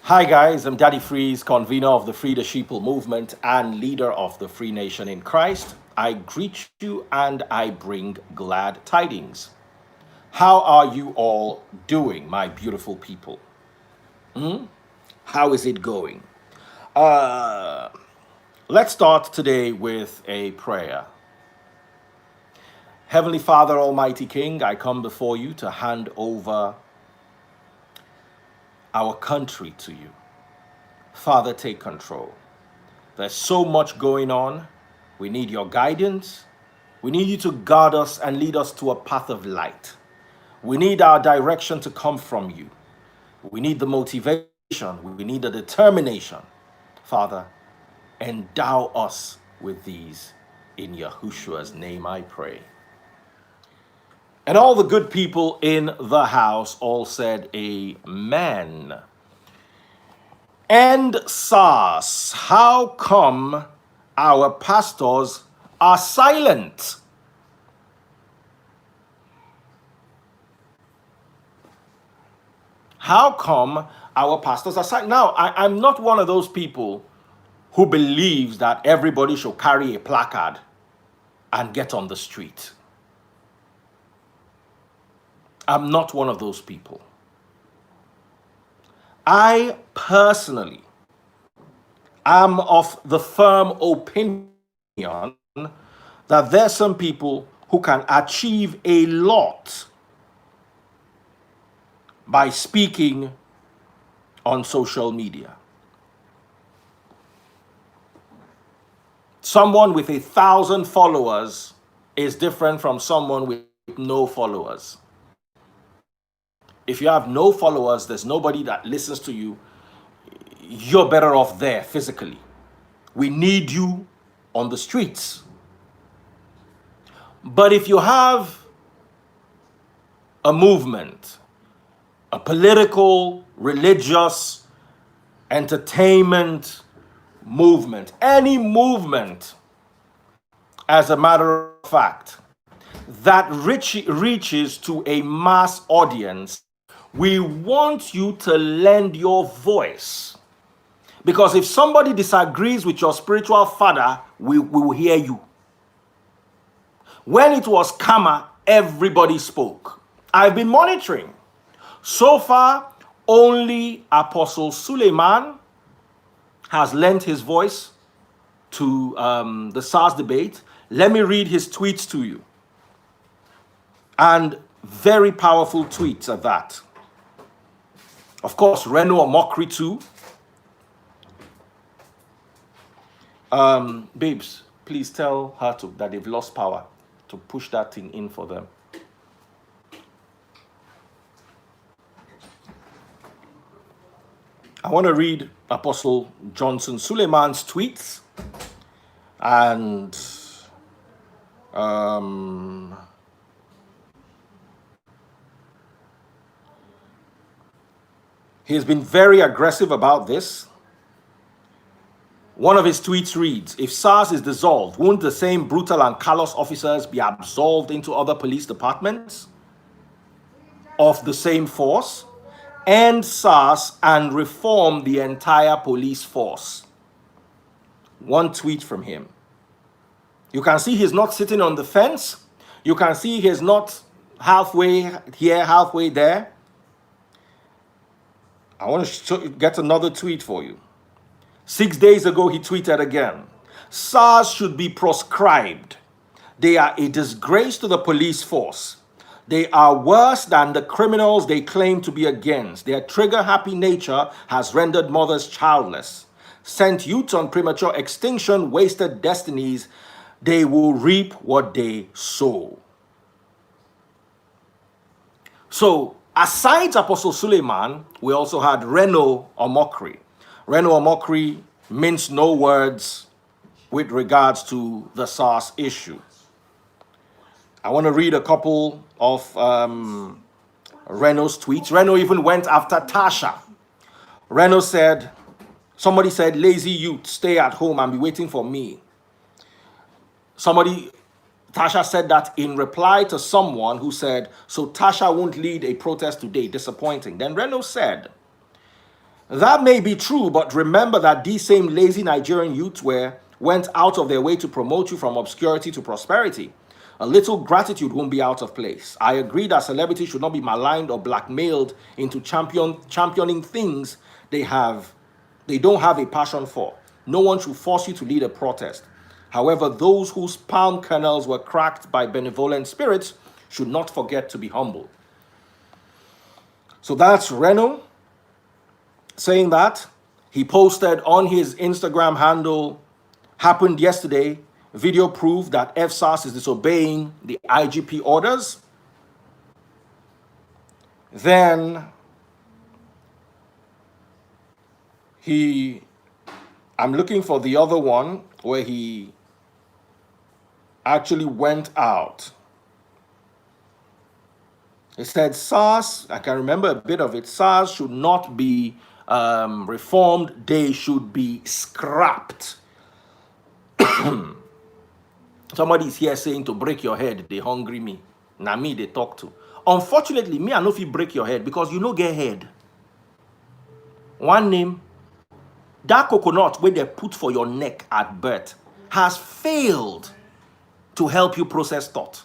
Hi guys, I'm Daddy Freeze, convener of the Free the Sheeple movement and leader of the Free Nation in Christ. I greet you and I bring glad tidings. How are you all doing, my beautiful people? How is it going? Uh, let's start today with a prayer. Heavenly Father, Almighty King, I come before you to hand over our country to you. Father, take control. There's so much going on. We need your guidance. We need you to guard us and lead us to a path of light. We need our direction to come from you. We need the motivation. We need the determination. Father, endow us with these. In Yahushua's name I pray. And all the good people in the house all said amen. And SARS, how come our pastors are silent? How come our pastors are silent? Now, I'm not one of those people who believes that everybody should carry a placard and get on the street. I'm not one of those people. I personally am of the firm opinion that there's some people who can achieve a lot by speaking on social media. Someone with 1,000 followers is different from someone with no followers. If you have no followers, there's nobody that listens to you, you're better off there physically. We need you on the streets. But if you have a movement, a political, religious, entertainment movement, any movement, as a matter of fact, that reaches to a mass audience, we want you to lend your voice. Because if somebody disagrees with your spiritual father, we will hear you. When it was CAMA, everybody spoke. I've been monitoring. So far, only Apostle Suleman has lent his voice to the SARS debate. Let me read his tweets to you. And very powerful tweets at that. Of course, Reno Omokri too. Babes, please tell her that they've lost power, to push that thing in for them. I want to read Apostle Johnson Suleman's tweets and he has been very aggressive about this. One of his tweets reads, if SARS is dissolved, won't the same brutal and callous officers be absolved into other police departments of the same force? End SARS and reform the entire police force. One tweet from him. You can see he's not sitting on the fence. You can see he's not halfway here, halfway there. I want to get another tweet for you. 6 days ago, he tweeted again, SARS should be proscribed. They are a disgrace to the police force. They are worse than the criminals they claim to be against. Their trigger-happy nature has rendered mothers childless, sent youth on premature extinction, wasted destinies. They will reap what they sow. So, aside Apostle Suleman, we also had Reno Omokri. Reno Omokri minced no words with regards to the SARS issue. I want to read a couple of Reno's tweets. Reno even went after Tasha. Reno said, somebody said, lazy youth, stay at home and be waiting for me. Tasha said that in reply to someone who said, so Tasha won't lead a protest today, disappointing. Then Reno said, That may be true, but remember that these same lazy Nigerian youths went out of their way to promote you from obscurity to prosperity. A little gratitude won't be out of place. I agree that celebrities should not be maligned or blackmailed into championing things they don't have a passion for. No one should force you to lead a protest. However, those whose palm kernels were cracked by benevolent spirits should not forget to be humble. So that's Reno saying that. He posted on his Instagram handle, happened yesterday, video proof that FSARS is disobeying the IGP orders. Then I'm looking for the other one where he actually went out. He said SARS, I can remember a bit of it, SARS should not be reformed, they should be scrapped. Somebody is here saying to break your head, they hungry me. Now me they talk to. Unfortunately, me I know if you break your head because you no get head. One name, that coconut where they put for your neck at birth has failed to help you process thought.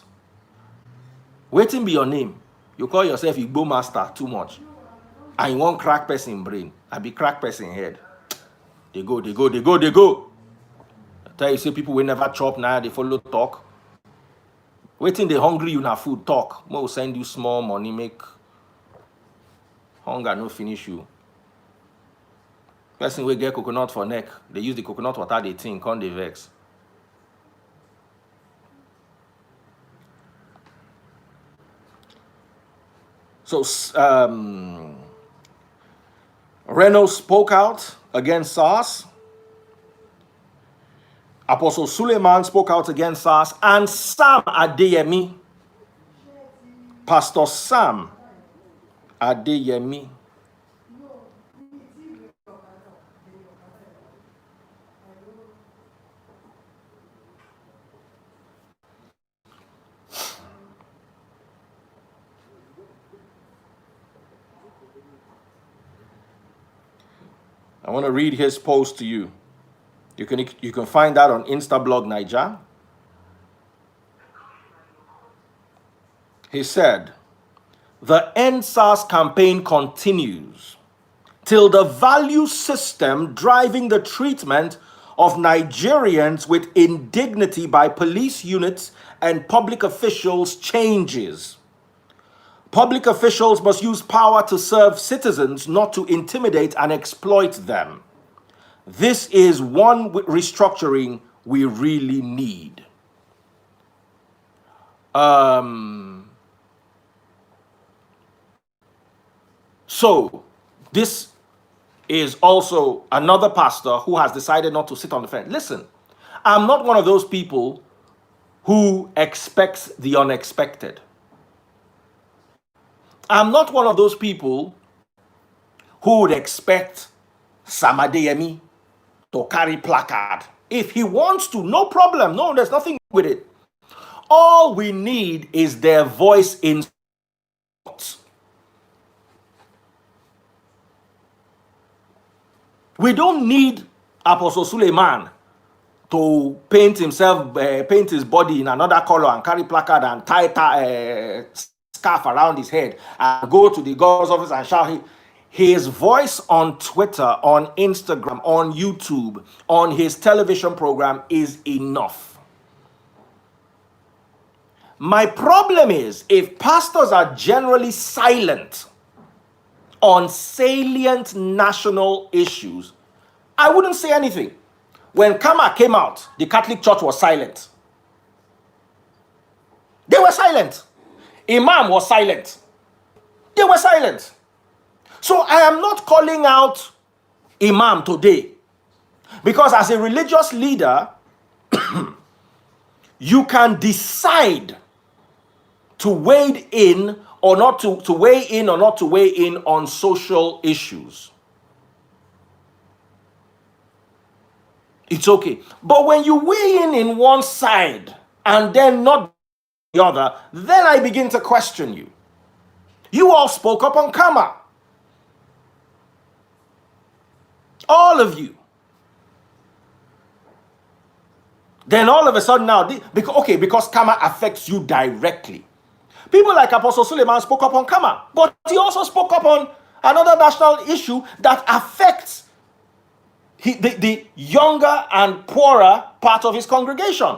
Waiting be your name. You call yourself Igbo master too much. And you want crack person brain. I be crack person head. They go. I tell you, say people will never chop now, they follow talk. Waiting they hungry you na food talk. Mo will send you small money, make hunger no finish you. Person will get coconut for neck. They use the coconut water they think, can't they vex. So Reno spoke out against SARS. Apostle Suleman spoke out against SARS. And Sam Adeyemi, Pastor Sam Adeyemi, I want to read his post to you. You can find that on Instablog Niger. He said, the End SARS campaign continues till the value system driving the treatment of Nigerians with indignity by police units and public officials changes. Public officials must use power to serve citizens, not to intimidate and exploit them. This is one restructuring we really need. So, this is also another pastor who has decided not to sit on the fence. Listen, I'm not one of those people who expects the unexpected. I'm not one of those people who would expect Sam Adeyemi to carry placard. If he wants to, no problem. No, there's nothing with it. All we need is their voice in thoughts. We don't need Apostle Suleman to paint his body in another color and carry placard and tie scarf around his head and go to the governor's office and shout. His voice on Twitter, on Instagram, on YouTube, on his television program is enough. My problem is if pastors are generally silent on salient national issues, I wouldn't say anything. When CAMA came out, the Catholic Church was silent. They were silent. Imam was silent. They were silent. So I am not calling out Imam today because as a religious leader, you can decide to wade in or not to weigh in or not to weigh in on social issues. It's okay. But when you weigh in one side and then not the other, then I begin to question you. You all spoke up on CAMA. All of you. Then all of a sudden now, because CAMA affects you directly. People like Apostle Suleman spoke up on CAMA, but he also spoke up on another national issue that affects the younger and poorer part of his congregation.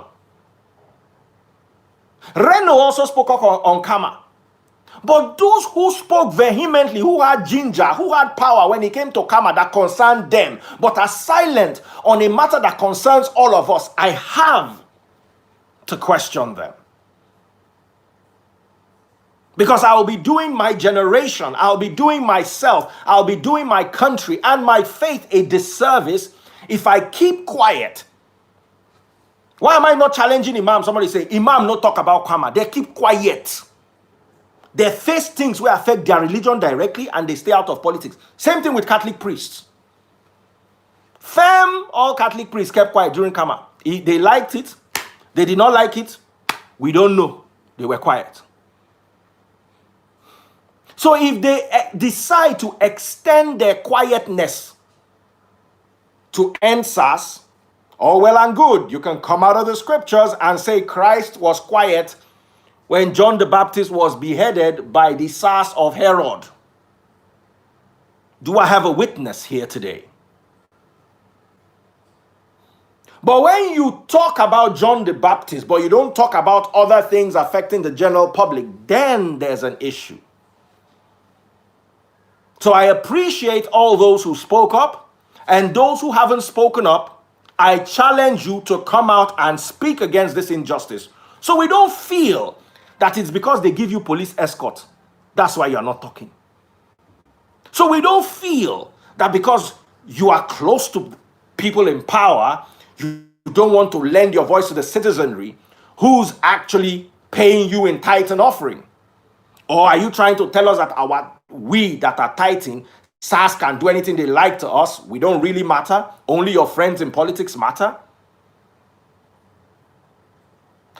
Reno also spoke up on CAMA. But those who spoke vehemently, who had ginger, who had power when it came to CAMA that concerned them, but are silent on a matter that concerns all of us, I have to question them. Because I will be doing my generation, I'll be doing myself, I'll be doing my country and my faith a disservice if I keep quiet. Why am I not challenging Imam? Somebody say, Imam no talk about CAMA. They keep quiet. They face things where affect their religion directly and they stay out of politics. Same thing with Catholic priests. All Catholic priests kept quiet during CAMA. They liked it. They did not like it. We don't know. They were quiet. So if they decide to extend their quietness to end SARS, all well and good. You can come out of the scriptures and say Christ was quiet when John the Baptist was beheaded by the SARS of Herod. Do I have a witness here today? But when you talk about John the Baptist, but you don't talk about other things affecting the general public, then there's an issue. So I appreciate all those who spoke up, and those who haven't spoken up, I challenge you to come out and speak against this injustice. So we don't feel that it's because they give you police escort. That's why you're not talking. So we don't feel that because you are close to people in power, you don't want to lend your voice to the citizenry who's actually paying you in tithe and offering. Or are you trying to tell us that we that are tithing, SARS can do anything they like to us? We don't really matter. Only your friends in politics matter.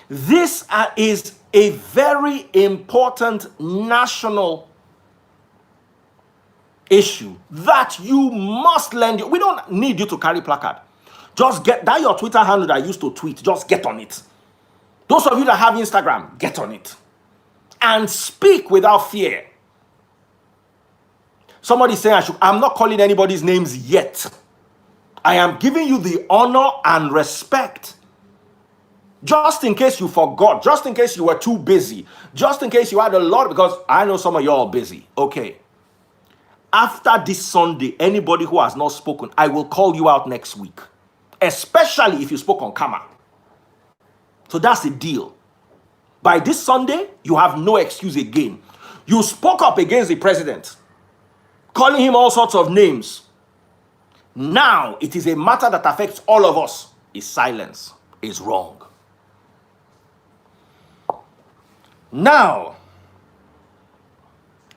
This is a very important national issue that you must lend. We don't need you to carry placard. Just get that your Twitter handle that I used to tweet. Just get on it. Those of you that have Instagram, get on it. And speak without fear. Somebody saying I'm not calling anybody's names yet. I am giving you the honor and respect. Just in case you forgot, just in case you were too busy, just in case you had a lot, because I know some of you are busy. Okay. After this Sunday, anybody who has not spoken, I will call you out next week. Especially if you spoke on CAMA. So that's the deal. By this Sunday, you have no excuse again. You spoke up against the president, calling him all sorts of names. Now, it is a matter that affects all of us. His silence is wrong. Now,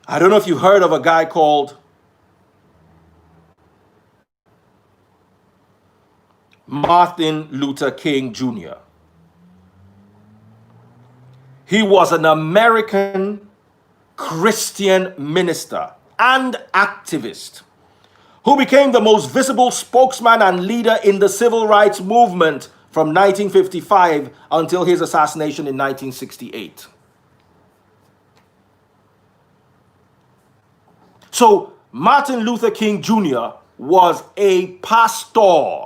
I don't know if you heard of a guy called Martin Luther King Jr. He was an American Christian minister and activist who became the most visible spokesman and leader in the civil rights movement from 1955 until his assassination in 1968. So Martin Luther King Jr. was a pastor.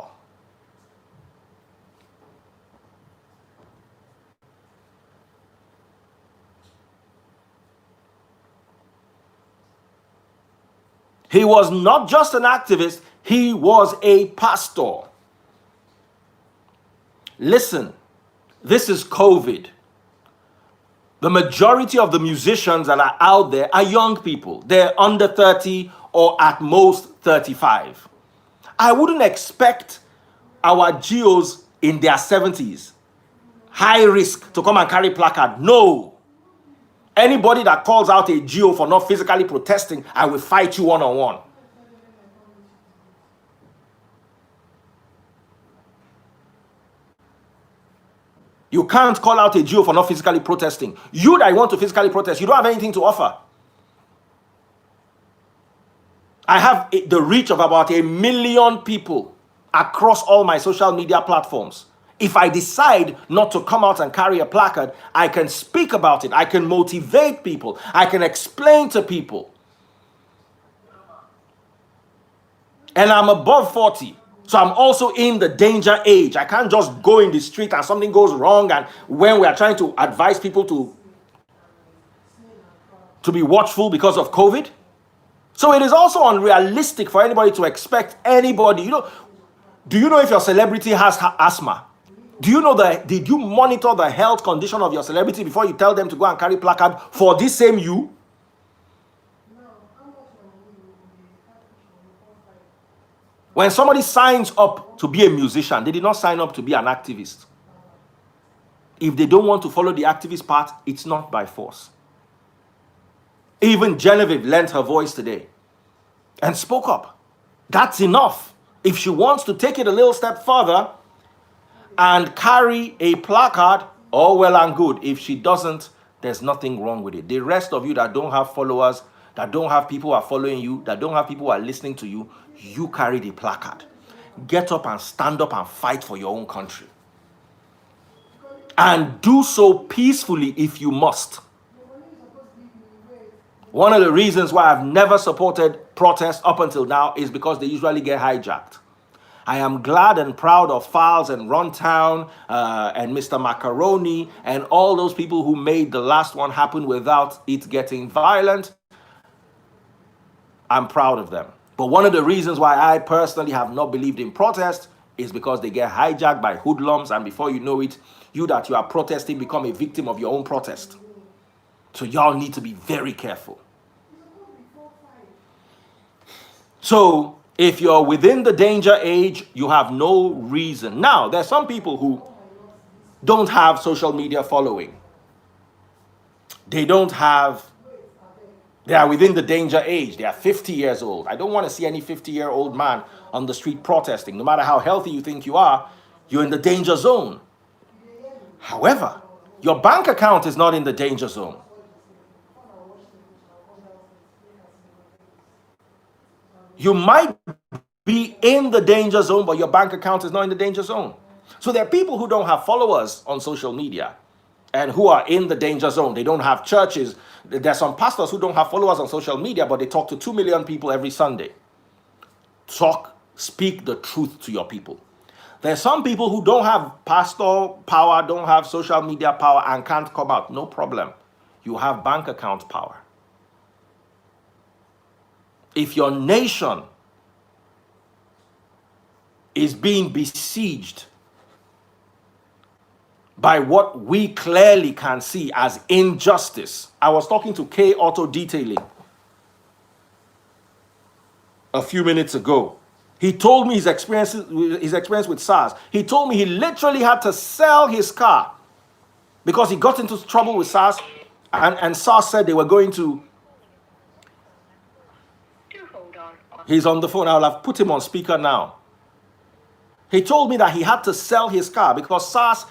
He was not just an activist, he was a pastor. Listen, this is COVID. The majority of the musicians that are out there are young people. They're under 30 or at most 35. I wouldn't expect our geos in their 70s, high risk, to come and carry placard. No. Anybody that calls out a geo for not physically protesting, I will fight you one-on-one. You can't call out a geo for not physically protesting. You that want to physically protest, you don't have anything to offer. I have the reach of about 1 million people across all my social media platforms. If I decide not to come out and carry a placard, I can speak about it. I can motivate people. I can explain to people. And I'm above 40. So I'm also in the danger age. I can't just go in the street and something goes wrong. And when we are trying to advise people to be watchful because of COVID. So it is also unrealistic for anybody to expect anybody. Do you know if your celebrity has asthma? Do you know that? Did you monitor the health condition of your celebrity before you tell them to go and carry placard for this same you? When somebody signs up to be a musician, they did not sign up to be an activist. If they don't want to follow the activist path, it's not by force. Even Genevieve lent her voice today and spoke up. That's enough. If she wants to take it a little step further and carry a placard, all well and good. If she doesn't, there's nothing wrong with it. The rest of you that don't have followers, that don't have people who are following you, that don't have people who are listening to you, you carry the placard. Get up and stand up and fight for your own country. And do so peacefully if you must. One of the reasons why I've never supported protests up until now is because they usually get hijacked. I am glad and proud of Files and Runtown and Mr. Macaroni and all those people who made the last one happen without it getting violent. I'm proud of them. But one of the reasons why I personally have not believed in protest is because they get hijacked by hoodlums, and before you know it, you that you are protesting become a victim of your own protest. So y'all need to be very careful. So if you're within the danger age, you have no reason. Now, there's some people who don't have social media following. They are within the danger age. They are 50 years old. I don't want to see any 50-year-old man on the street protesting. No matter how healthy you think you are, you're in the danger zone. However, your bank account is not in the danger zone. You might be in the danger zone, but your bank account is not in the danger zone. So there are people who don't have followers on social media and who are in the danger zone. They don't have churches. There's some pastors who don't have followers on social media, but they talk to 2 million people every Sunday. Speak the truth to your people. There's some people who don't have pastor power, don't have social media power, and can't come out. No problem. You have bank account power. If your nation is being besieged by what we clearly can see as injustice. I was talking to K Auto Detailing a few minutes ago. He told me his experience with SARS. He told me he literally had to sell his car because he got into trouble with SARS, and SARS said they were going to... He's on the phone. I'll have put him on speaker now. He told me that he had to sell his car because SARS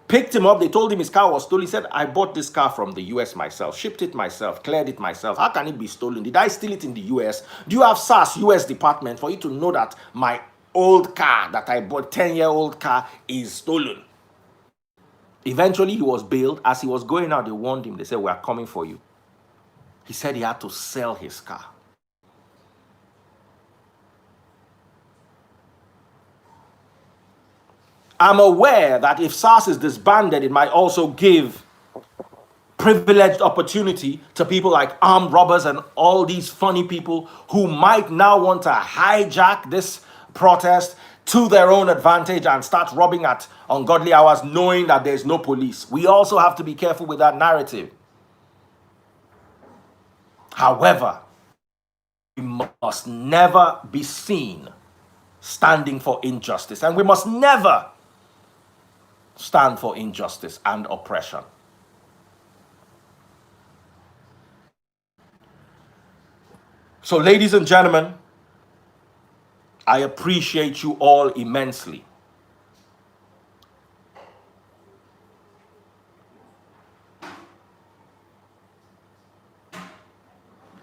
picked him up. They told him his car was stolen. He said, I bought this car from the US myself, shipped it myself, cleared it myself. How can it be stolen? Did I steal it in the US? Do you have SARS US department for you to know that my old car that I bought, 10-year-old car, is stolen? Eventually, he was bailed. As he was going out, they warned him. They said, we are coming for you. He said he had to sell his car. I'm aware that if SARS is disbanded, it might also give privileged opportunity to people like armed robbers and all these funny people who might now want to hijack this protest to their own advantage and start robbing at ungodly hours, knowing that there's no police. We also have to be careful with that narrative. However, we must never be seen standing for injustice, and we must never stand for injustice and oppression. So, ladies and gentlemen, I appreciate you all immensely.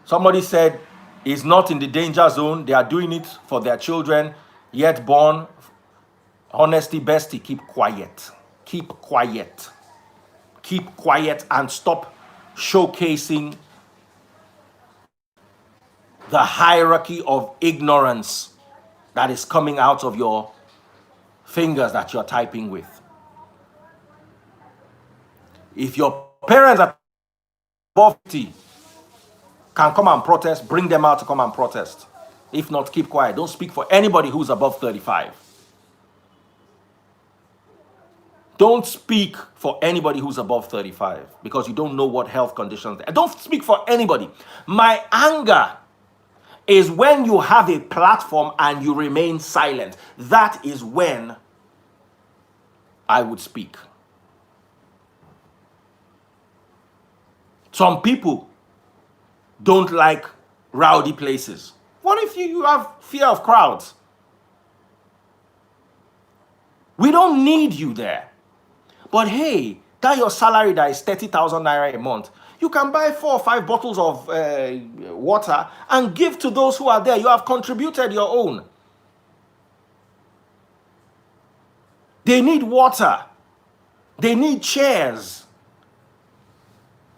Somebody said, is not in the danger zone. They are doing it for their children, yet born. Honesty, bestie, keep quiet. Keep quiet. Keep quiet and stop showcasing the hierarchy of ignorance that is coming out of your fingers that you're typing with. If your parents are above 50 can come and protest, bring them out to come and protest. If not, keep quiet. Don't speak for anybody who's above 35. Don't speak for anybody who's above 35 because you don't know what health conditions. Don't speak for anybody. My anger is when you have a platform and you remain silent. That is when I would speak. Some people don't like rowdy places. What if you have fear of crowds? We don't need you there. But hey, that your salary that is 30,000 naira a month, you can buy 4 or 5 bottles of water and give to those who are there. You have contributed your own. They need water. They need chairs.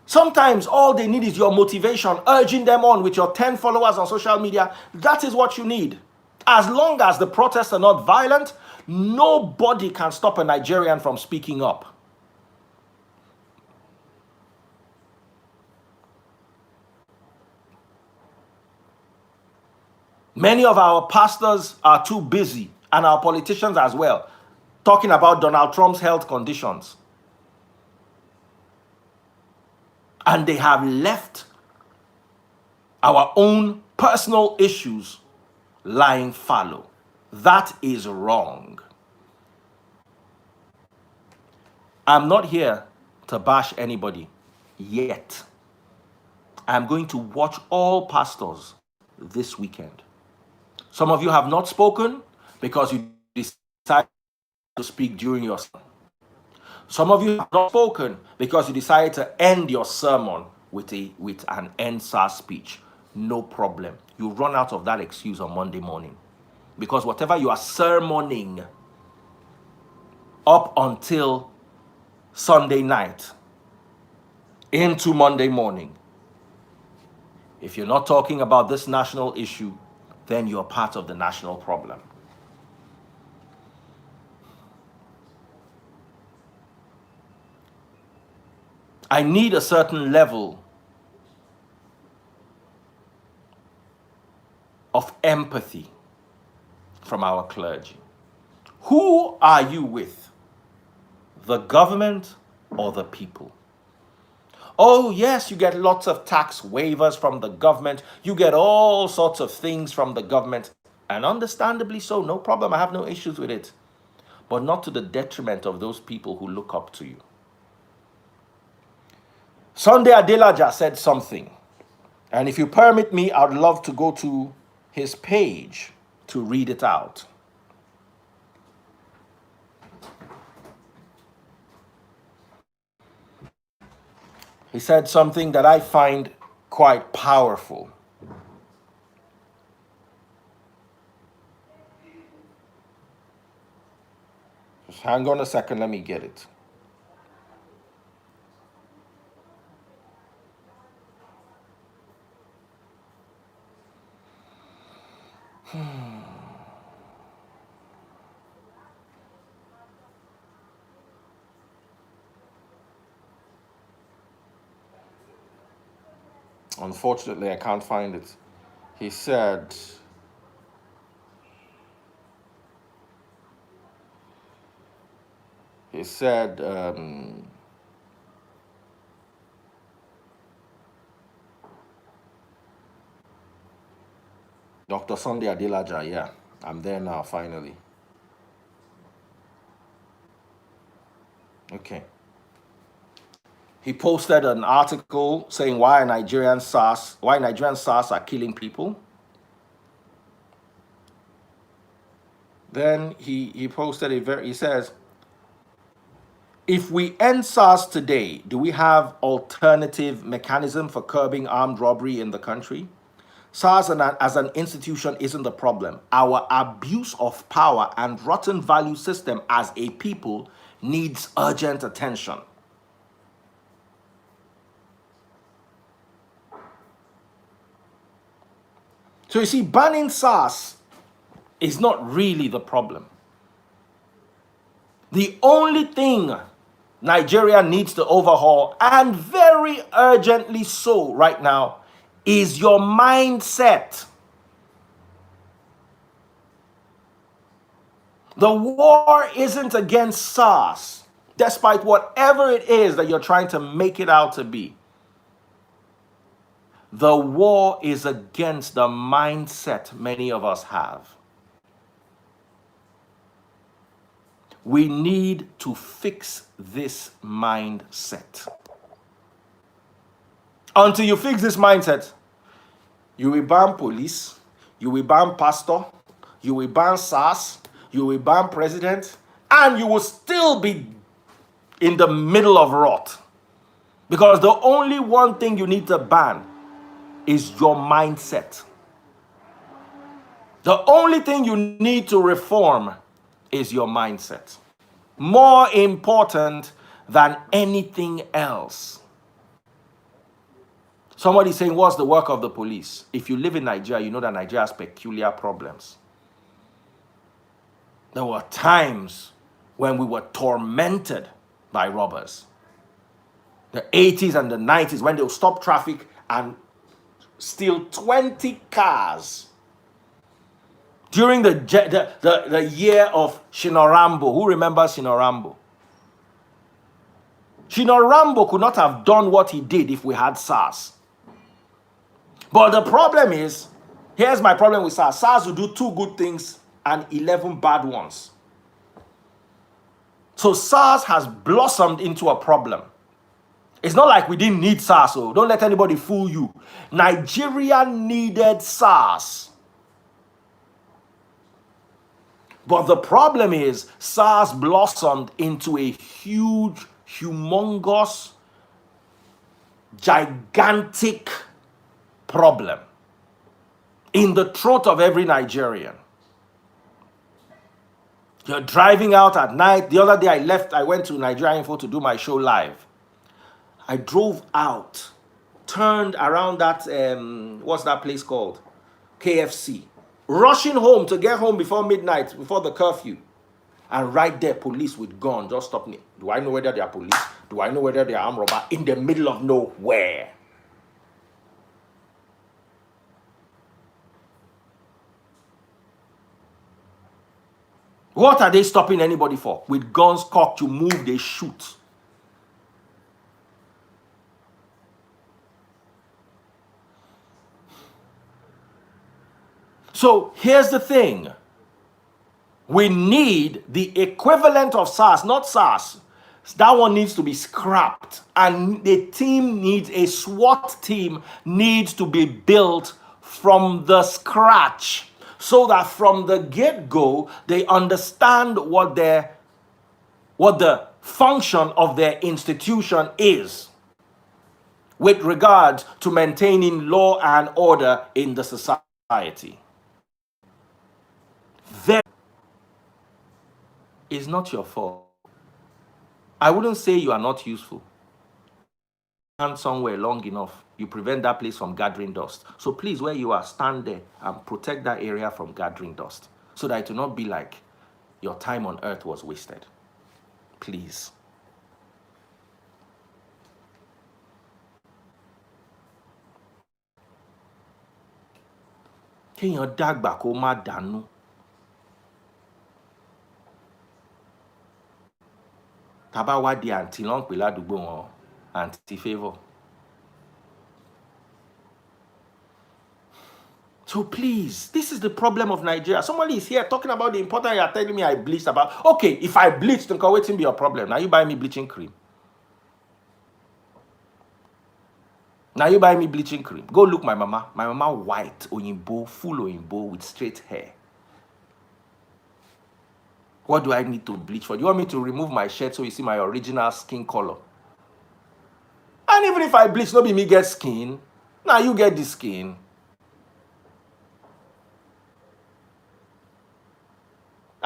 Sometimes all they need is your motivation, urging them on with your 10 followers on social media. That is what you need. As long as the protests are not violent, nobody can stop a Nigerian from speaking up. Many of our pastors are too busy, and our politicians as well, talking about Donald Trump's health conditions. And they have left our own personal issues lying fallow. That is wrong. I'm not here to bash anybody yet. I'm going to watch all pastors this weekend. Some of you have not spoken because you decided to speak during your sermon. Some of you have not spoken because you decided to end your sermon with an SARS speech. No problem. You run out of that excuse on Monday morning. Because whatever you are sermoning up until Sunday night into Monday morning, if you're not talking about this national issue, then you're part of the national problem. I need a certain level of empathy from our clergy. Who are you with? The government or the people? Oh, yes, you get lots of tax waivers from the government. You get all sorts of things from the government. And understandably so, no problem. I have no issues with it. But not to the detriment of those people who look up to you. Sunday Adelaja said something. And if you permit me, I'd love to go to his page to read it out. He said something that I find quite powerful. Just hang on a second, let me get it. Unfortunately, I can't find it. He said, Dr. Sunday Adelaja, yeah, I'm there now, finally. Okay. He posted an article saying why Nigerian SARS are killing people. Then he posted he says, if we end SARS today, do we have alternative mechanism for curbing armed robbery in the country? SARS as an institution isn't the problem. Our abuse of power and rotten value system as a people needs urgent attention. So you see, banning SARS is not really the problem. The only thing Nigeria needs to overhaul, and very urgently so right now, is your mindset. The war isn't against SARS, despite whatever it is that you're trying to make it out to be. The war is against the mindset many of us have. We need to fix this mindset. Until you fix this mindset, you will ban police, you will ban pastor, you will ban SARS, you will ban president, and you will still be in the middle of rot. Because the only one thing you need to ban is your mindset. The only thing you need to reform is your mindset. More important than anything else. Somebody saying, what's the work of the police? If you live in Nigeria, you know that Nigeria has peculiar problems. There were times when we were tormented by robbers. The 80s and the 90s, when they would stop traffic and steal 20 cars. During the year of Shinorambo. Who remembers Shinorambo? Shinorambo could not have done what he did if we had SARS. But the problem is, here's my problem with SARS. SARS will do 2 good things and 11 bad ones. So SARS has blossomed into a problem. It's not like we didn't need SARS, so don't let anybody fool you. Nigeria needed SARS. But the problem is, SARS blossomed into a huge, humongous, gigantic problem in the throat of every Nigerian. You're driving out at night. The other day I went to Nigerian Info to do my show live. I drove out, turned around that, what's that place called? KFC. Rushing home to get home before midnight, before the curfew. And right there, police with gun just stopped me. Do I know whether they are police? Do I know whether they are armed robber? In the middle of nowhere. What are they stopping anybody for? With guns cocked, you move, they shoot. So here's the thing. We need the equivalent of SARS, not SARS. That one needs to be scrapped. And the team needs, a SWAT team needs to be built from the scratch. So that from the get-go, they understand what the function of their institution is with regard to maintaining law and order in the society. That is not your fault. I wouldn't say you are not useful. Stand somewhere long enough, you prevent that place from gathering dust. So please, where you are, stand there and protect that area from gathering dust, so that it will not be like your time on earth was wasted. Please. Kéèyàn dàgbà kó má dànù. Tàbá wá di àǹtí ló ń pè ládùúgbò wọn, àǹtí Favour. So please, this is the problem of Nigeria. Somebody is here talking about the importance. You are telling me I bleached about. Okay, if I bleached, then wait till be your problem. Now you buy me bleaching cream. Now you buy me bleaching cream. Go look my mama. My mama white, oyinbo, full oyinbo with straight hair. What do I need to bleach for? Do you want me to remove my shirt so you see my original skin color? And even if I bleach, nobody me get skin. Now you get the skin.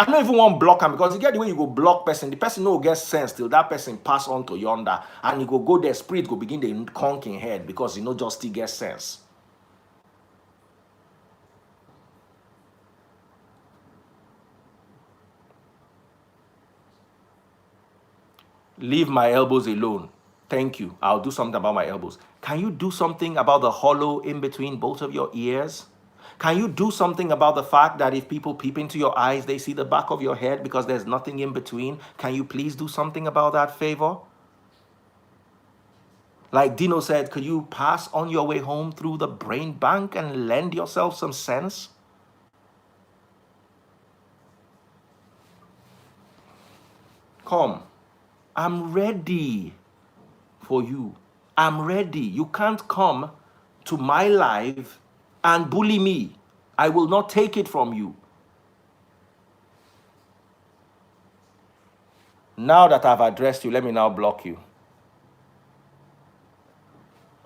I don't even want to block him because you get the way you go block person. The person no get sense till that person pass on to yonder, and you go there, spirit go begin the conking head because you know just still get sense. Leave my elbows alone. Thank you. I'll do something about my elbows. Can you do something about the hollow in between both of your ears? Can you do something about the fact that if people peep into your eyes, they see the back of your head because there's nothing in between? Can you please do something about that favor? Like Dino said, could you pass on your way home through the brain bank and lend yourself some sense? Come. I'm ready for you. I'm ready. You can't come to my life and bully me. I will not take it from you. Now that I've addressed you, let me now block you.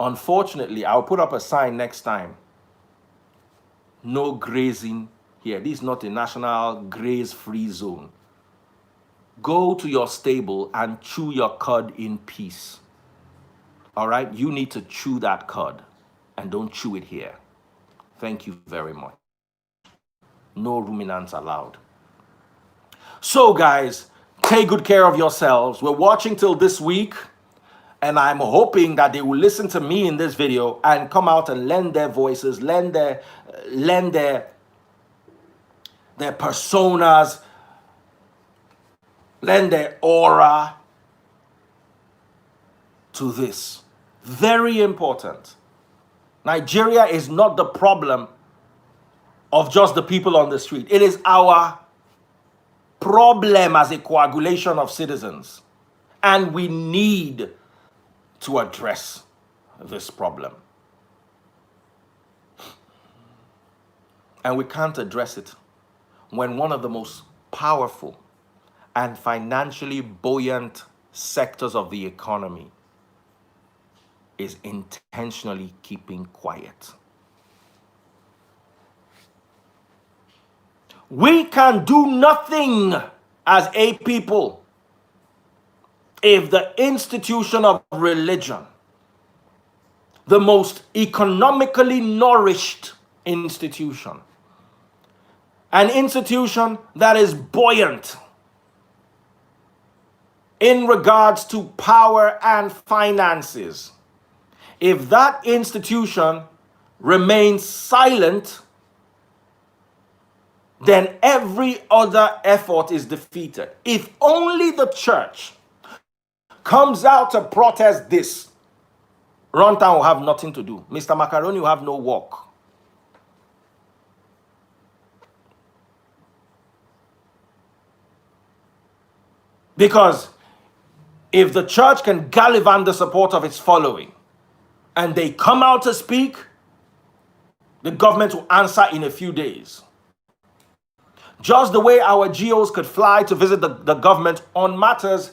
Unfortunately, I'll put up a sign next time. No grazing here. This is not a national graze-free zone. Go to your stable and chew your cud in peace. All right? You need to chew that cud and don't chew it here. Thank you very much. No ruminants allowed. So, guys, take good care of yourselves. We're watching till this week, and I'm hoping that they will listen to me in this video and come out and lend their voices, lend their personas, lend their aura to this. Very important. Nigeria is not the problem of just the people on the street. It is our problem as a coagulation of citizens. And we need to address this problem. And we can't address it when one of the most powerful and financially buoyant sectors of the economy is intentionally keeping quiet. We can do nothing as a people if the institution of religion, the most economically nourished institution, an institution that is buoyant in regards to power and finances, if that institution remains silent, then every other effort is defeated. If only the church comes out to protest this, Runtown will have nothing to do. Mr. Macaroni will have no work. Because if the church can gallivant the support of its following, and they come out to speak, the government will answer in a few days. Just the way our GOs could fly to visit the government on matters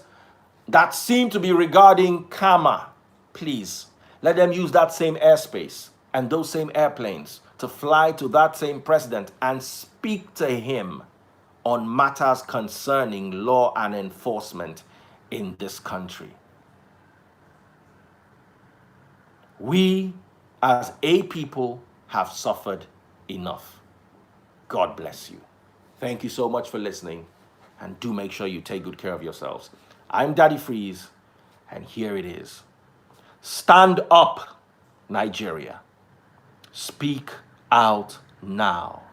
that seem to be regarding CAMA. Please, let them use that same airspace and those same airplanes to fly to that same president and speak to him on matters concerning law and enforcement in this country. We, as a people, have suffered enough. God bless you. Thank you so much for listening, and do make sure you take good care of yourselves. I'm Daddy Freeze, and here it is. Stand up, Nigeria. Speak out now.